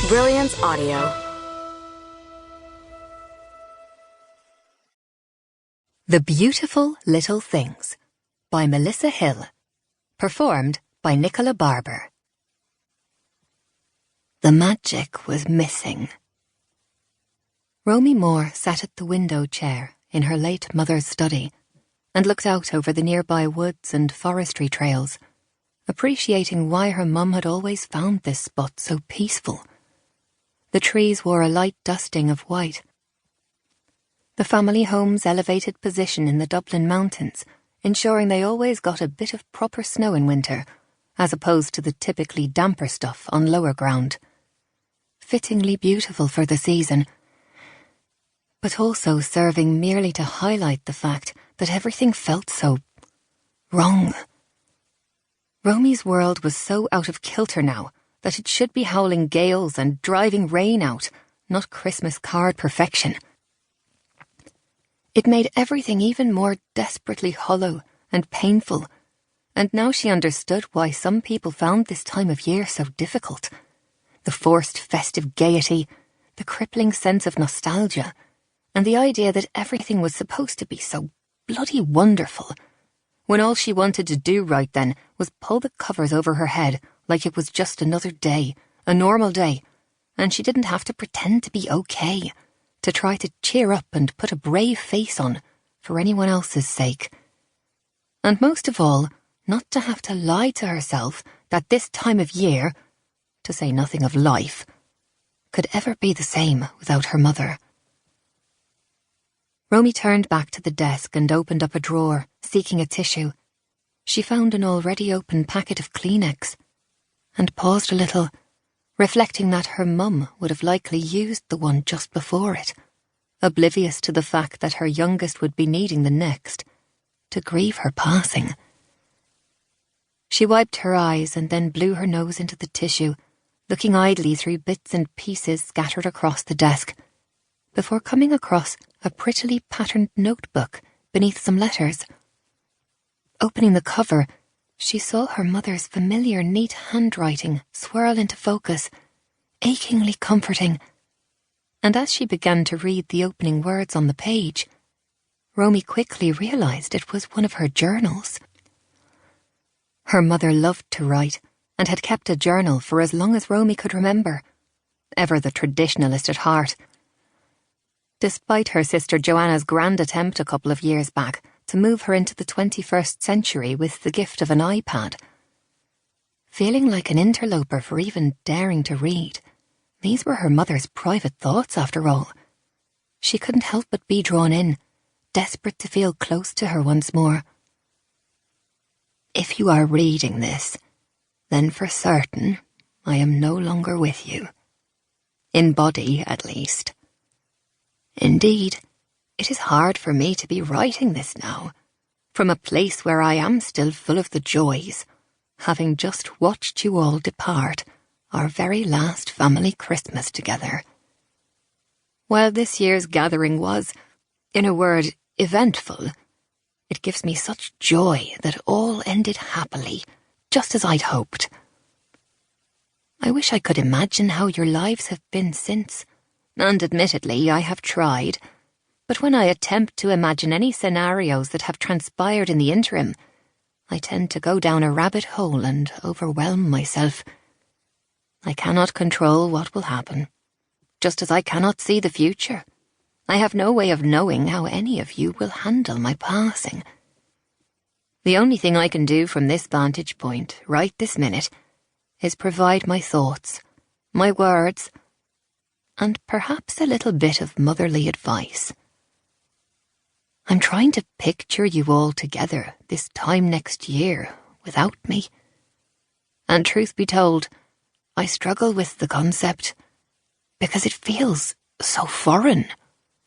Brilliance Audio. The Beautiful Little Things by Melissa Hill. Performed by Nicola Barber. The magic was missing. Romy Moore sat at the window chair in her late mother's study and looked out over the nearby woods and forestry trails, appreciating why her mum had always found this spot so peaceful. The trees wore a light dusting of white. The family home's elevated position in the Dublin Mountains, ensuring they always got a bit of proper snow in winter, as opposed to the typically damper stuff on lower ground. Fittingly beautiful for the season, but also serving merely to highlight the fact that everything felt so wrong. Romy's world was so out of kilter now that it should be howling gales and driving rain out, not Christmas card perfection. It made everything even more desperately hollow and painful, and now she understood why some people found this time of year so difficult. The forced festive gaiety, the crippling sense of nostalgia, and the idea that everything was supposed to be so bloody wonderful, when all she wanted to do right then was pull the covers over her head like it was just another day, a normal day, and she didn't have to pretend to be okay, to try to cheer up and put a brave face on for anyone else's sake. And most of all, not to have to lie to herself that this time of year, to say nothing of life, could ever be the same without her mother. Romy turned back to the desk and opened up a drawer, seeking a tissue. She found an already open packet of Kleenex, and paused a little, reflecting that her mum would have likely used the one just before it, oblivious to the fact that her youngest would be needing the next, to grieve her passing. She wiped her eyes and then blew her nose into the tissue, looking idly through bits and pieces scattered across the desk, before coming across a prettily patterned notebook beneath some letters. Opening the cover, she saw her mother's familiar neat handwriting swirl into focus, achingly comforting, and as she began to read the opening words on the page, Romy quickly realised it was one of her journals. Her mother loved to write, and had kept a journal for as long as Romy could remember, ever the traditionalist at heart. Despite her sister Joanna's grand attempt a couple of years back to move her into the 21st century with the gift of an iPad. Feeling like an interloper for even daring to read, these were her mother's private thoughts after all. She couldn't help but be drawn in, desperate to feel close to her once more. If you are reading this, then for certain I am no longer with you. In body, at least. Indeed, it is hard for me to be writing this now, from a place where I am still full of the joys, having just watched you all depart, our very last family Christmas together. While this year's gathering was, in a word, eventful, it gives me such joy that all ended happily, just as I'd hoped. I wish I could imagine how your lives have been since, and admittedly I have tried, but when I attempt to imagine any scenarios that have transpired in the interim, I tend to go down a rabbit hole and overwhelm myself. I cannot control what will happen, just as I cannot see the future. I have no way of knowing how any of you will handle my passing. The only thing I can do from this vantage point, right this minute, is provide my thoughts, my words, and perhaps a little bit of motherly advice. I'm trying to picture you all together this time next year without me. And truth be told, I struggle with the concept because it feels so foreign.